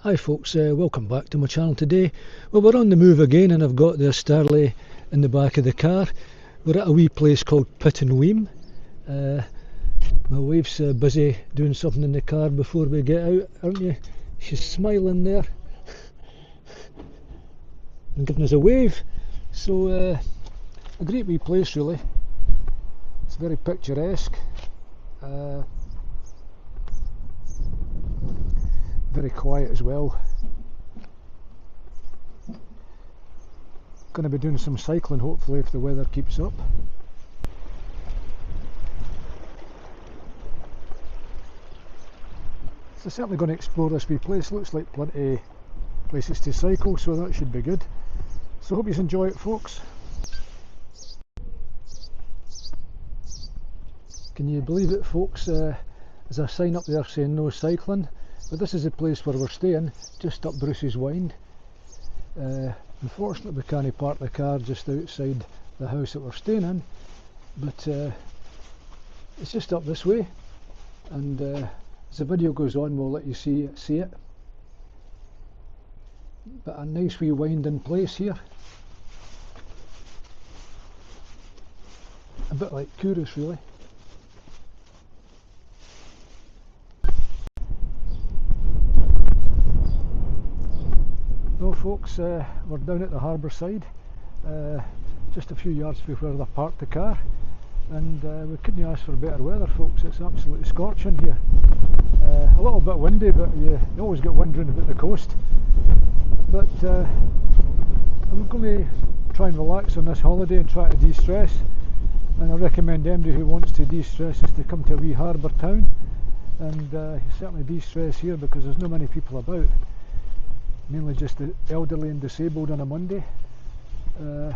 Hi folks, welcome back to my channel today. Well, we're on the move again and I've got the Estarli in the back of the car. We're at a wee place called Pittenweem. My wife's busy doing something in the car before we get out, aren't you? She's smiling there and giving us a wave. So a great wee place really. It's very picturesque. Very quiet as well. Going to be doing some cycling hopefully if the weather keeps up. So certainly going to explore this wee place. Looks like plenty of places to cycle, so that should be good. So hope you enjoy it folks. Can you believe it folks, there's a sign up there saying no cycling. But this is the place where we're staying, just up Bruce's Wynd. Unfortunately we can't park the car just outside the house that we're staying in, but it's just up this way, and as the video goes on we'll let you see it. But a nice wee winding place here. A bit like Kourous really. Well folks, we're down at the harbour side, just a few yards before they parked the car, and we couldn't ask for better weather folks. It's absolutely scorching here. A little bit windy, but you always get wind round about the coast. But I'm going to try and relax on this holiday and try to de-stress, and I recommend anybody who wants to de-stress is to come to a wee harbour town, and certainly de-stress here because there's not many people about. Mainly just the elderly and disabled on a Monday. Now,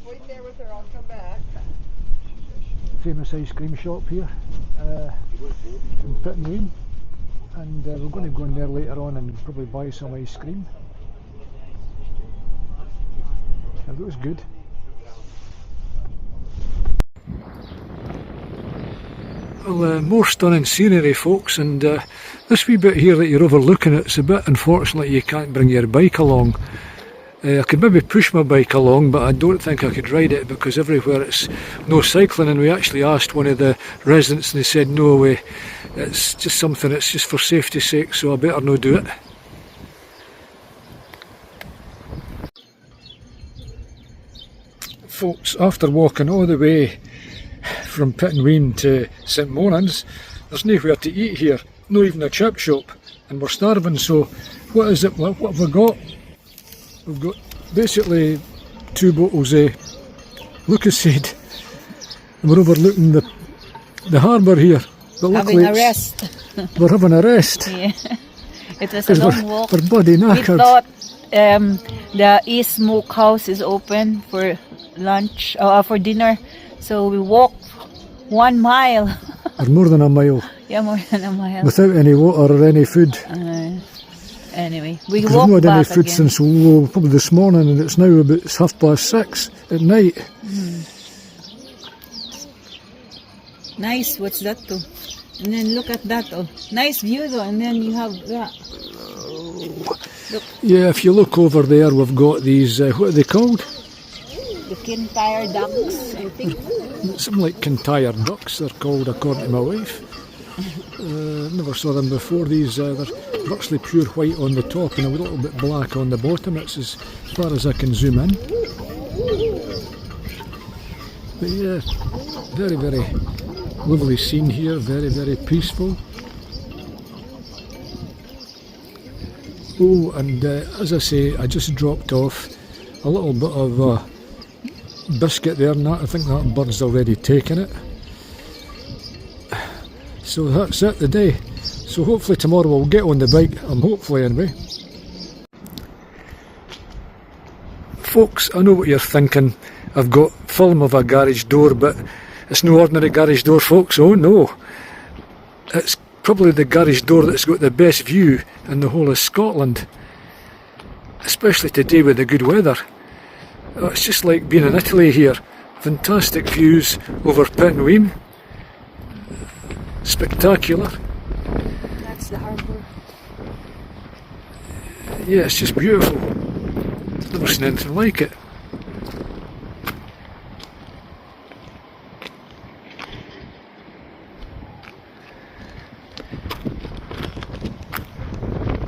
wait there with her, I'll come back. Famous ice cream shop here in Pittenweem, and we're going to go in there later on and probably buy some ice cream. That looks good. Well, more stunning scenery folks, and this wee bit here that you're overlooking, it's a bit unfortunate you can't bring your bike along. I could maybe push my bike along, but I don't think I could ride it because everywhere it's no cycling, and we actually asked one of the residents and they said no way, it's just something, it's just for safety's sake, so I better not do it. Folks, after walking all the way from Pittenweem to St Monans, there's nowhere to eat here, not even a chip shop, and we're starving. So what is it, what have we got? We've got basically 2 bottles of Lucasade, and we're overlooking the harbour here. But having a rest. We're having a rest. Yeah, it was a long walk. We're bloody knackered. We thought the East Smokehouse is open for lunch, for dinner, so we walked 1 mile. Or more than a mile. Yeah, more than a mile. Without any water or any food. Anyway, we Because walked we've not had any back food again. since probably this morning, and it's now about 6:30 at night. Nice, what's that too? And then look at that, oh, nice view though, and then you have that. Look. Yeah, if you look over there, we've got these, what are they called? The Kintyre ducks, I think. Something like Kintyre ducks, they're called according to my wife. Never saw them before. These, they're virtually pure white on the top and a little bit black on the bottom. It's as far as I can zoom in. But yeah, very, very lovely scene here, very, very peaceful. Oh, and as I say, I just dropped off a little bit of biscuit there, and that, I think that bird's already taken it. So that's it today. So hopefully tomorrow we'll get on the bike, hopefully anyway. Folks, I know what you're thinking. I've got film of a garage door, but it's no ordinary garage door folks, oh no. It's probably the garage door that's got the best view in the whole of Scotland. Especially today with the good weather. Oh, it's just like being in Italy here. Fantastic views over Pittenweem. Spectacular. That's the harbour. Yeah, it's just beautiful. I've never seen anything like it.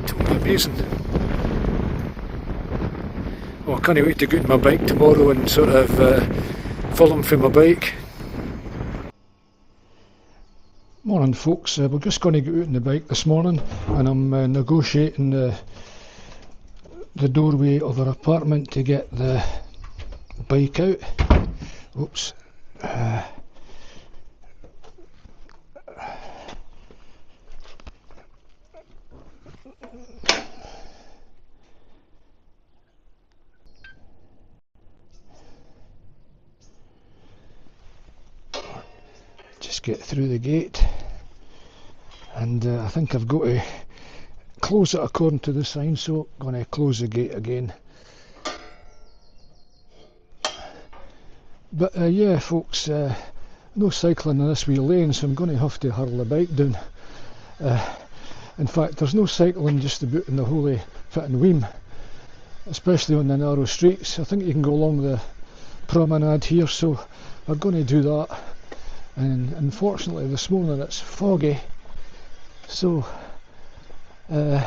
Totally amazing. Oh, I can't wait to get on my bike tomorrow and sort of film from my bike. Morning folks, we're just going to get out on the bike this morning and I'm negotiating the doorway of our apartment to get the bike out. Oops. Just get through the gate, and I think I've got to close it according to the sign, so I'm going to close the gate again. But yeah folks, no cycling in this wee lane, so I'm going to have to hurl the bike down. In fact, there's no cycling just about in the whole of Pittenweem, especially on the narrow streets. I think you can go along the promenade here, so we're going to do that. And unfortunately this morning it's foggy, so going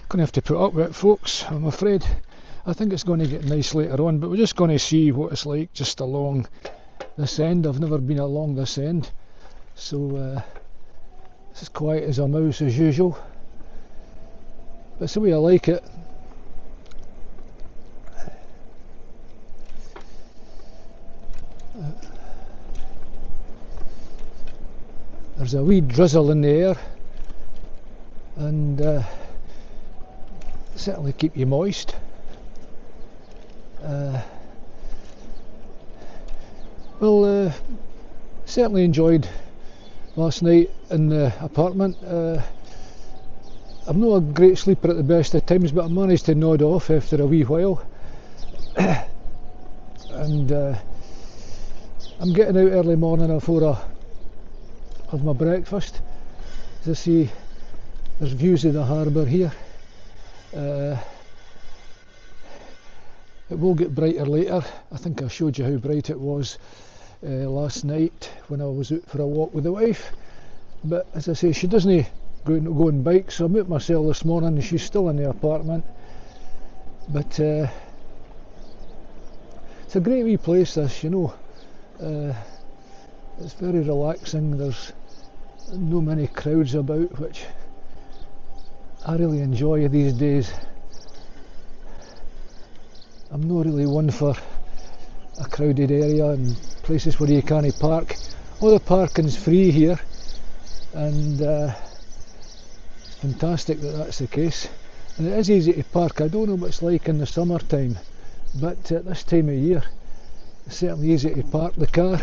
to have to put up with it folks, I'm afraid. I think it's going to get nice later on, but we're just going to see what it's like just along this end. I've never been along this end, so it's as quiet as a mouse as usual, but it's the way I like it. There's a wee drizzle in the air, and certainly keep you moist. Certainly enjoyed last night in the apartment. I'm not a great sleeper at the best of times, but I managed to nod off after a wee while. And I'm getting out early morning before I have my breakfast. As I see, there's views of the harbour here. It will get brighter later. I think I showed you how bright it was last night when I was out for a walk with the wife. But as I say, she doesn't go on bike, so I'm out myself this morning and she's still in the apartment. But it's a great wee place this, you know. It's very relaxing. There's no many crowds about, which I really enjoy these days. I'm not really one for a crowded area and places where you can't park. All the parking's free here, and fantastic that that's the case. And it is easy to park. I don't know what it's like in the summertime, but at this time of year it's certainly easy to park the car,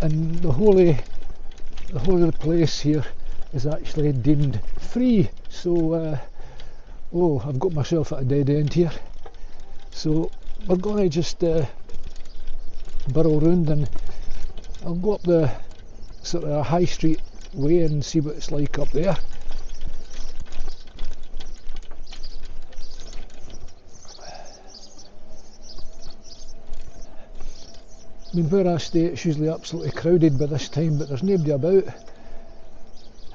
and the whole of the place here is actually deemed free. So oh, I've got myself at a dead end here, so we're going to just burrow round, and I'll go up the sort of high street way and see what it's like up there. I mean, where I stay it's usually absolutely crowded by this time, but there's nobody about,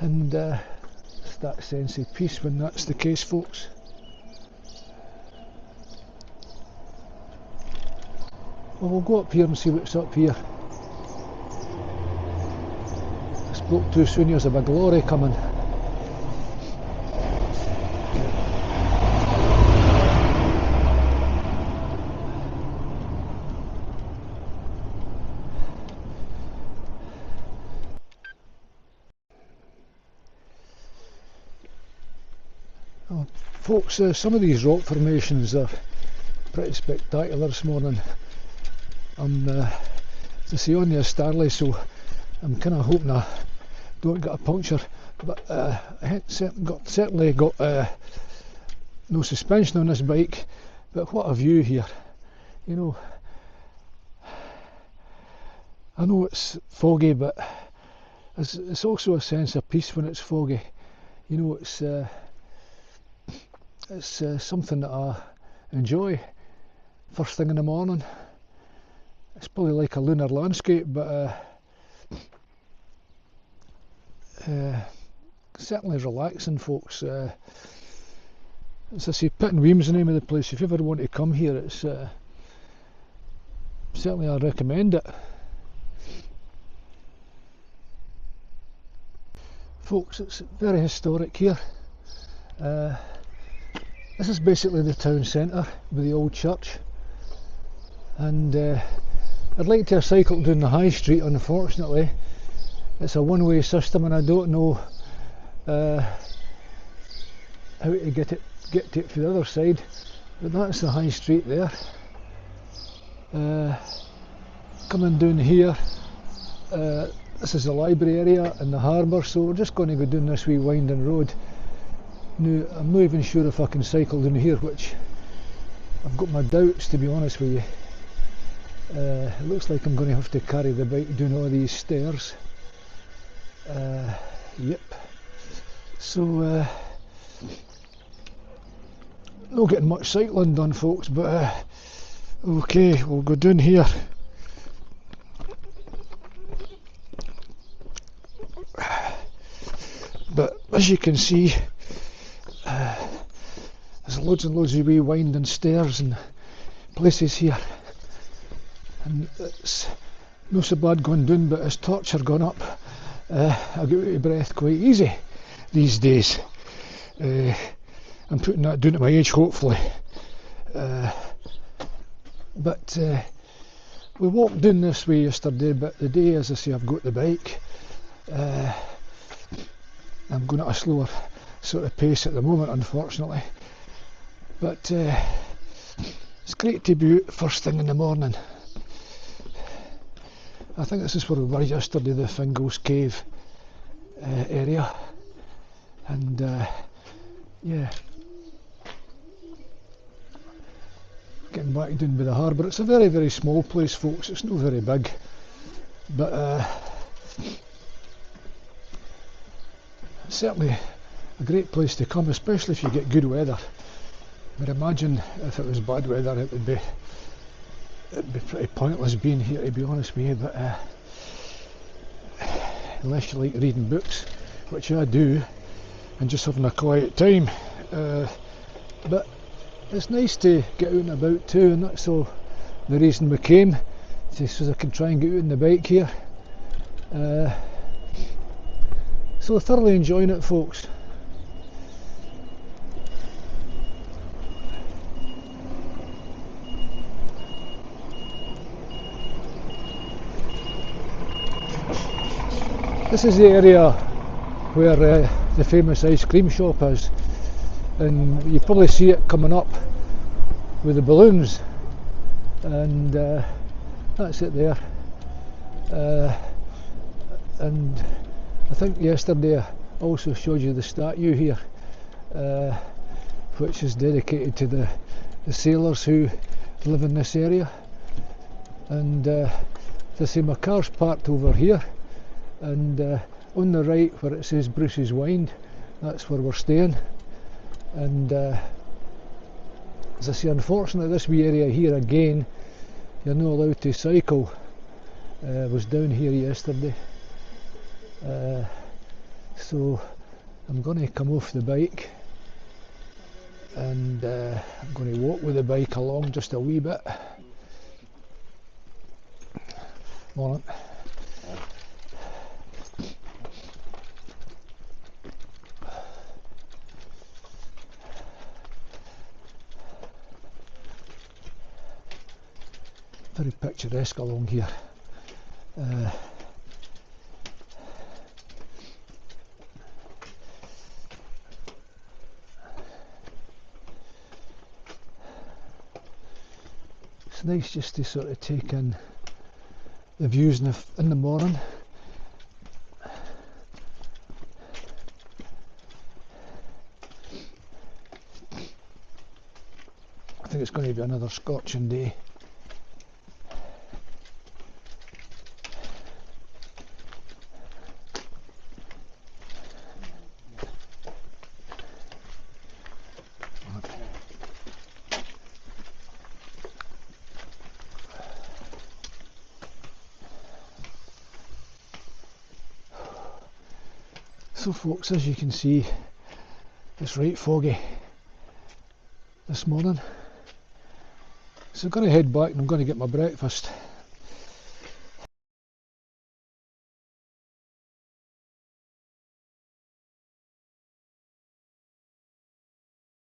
and it's that sense of peace when that's the case, folks. Well, we'll go up here and see what's up here. I spoke too soon, there's a big lorry coming. Well, folks, some of these rock formations are pretty spectacular this morning. I'm to see on the Estarli, so I'm kind of hoping I don't get a puncture, but I certainly got no suspension on this bike. But what a view here, you know. I know it's foggy, but it's also a sense of peace when it's foggy. you know, it's something that I enjoy first thing in the morning. It's probably like a lunar landscape, but certainly relaxing, folks. As I say, Pittenweem's the name of the place. If you ever want to come here, it's certainly I recommend it. Folks, it's very historic here. This is basically the town centre with the old church, and I'd like to have cycled down the high street. Unfortunately, it's a one-way system, and I don't know how to get to it for the other side. But that's the high street there. Coming down here, this is the library area and the harbour, so we're just going to go down this wee winding road. Now, I'm not even sure if I can cycle down here, which I've got my doubts, to be honest with you. It looks like I'm going to have to carry the bike down all these stairs. Yep. So, not getting much cycling done, folks, but okay, we'll go down here. But as you can see, there's loads and loads of wee winding stairs and places here, and it's not so bad going down, but as torture going up, I get out of breath quite easy these days. I'm putting that down to my age, hopefully. But we walked down this way yesterday, but the day, as I say, I've got the bike. I'm going at a slower sort of pace at the moment, unfortunately. But it's great to be out first thing in the morning. I think this is where we were yesterday, the Fingal's Cave area. And yeah, getting back down by the harbour. It's a very, very small place, folks. It's not very big, but certainly a great place to come, especially if you get good weather. But imagine if it was bad weather, it'd be pretty pointless being here, to be honest with you. But unless you like reading books, which I do, and just having a quiet time. But it's nice to get out and about too, and that's all the reason we came, so I can try and get out on the bike here. So thoroughly enjoying it, folks. This is the area where the famous ice cream shop is, and you probably see it coming up with the balloons, and that's it there. And I think yesterday I also showed you the statue here, which is dedicated to the sailors who live in this area. And to see, my car's parked over here, and on the right where it says Bruce's Wind, that's where we're staying. And as I say, unfortunately this wee area here again, you're not allowed to cycle. I was down here yesterday, so I'm going to come off the bike, and I'm going to walk with the bike along just a wee bit. Morning. Very picturesque along here. It's nice just to sort of take in the views in the morning. I think it's going to be another scorching day. So folks, as you can see, it's right foggy this morning. So I'm going to head back and I'm going to get my breakfast.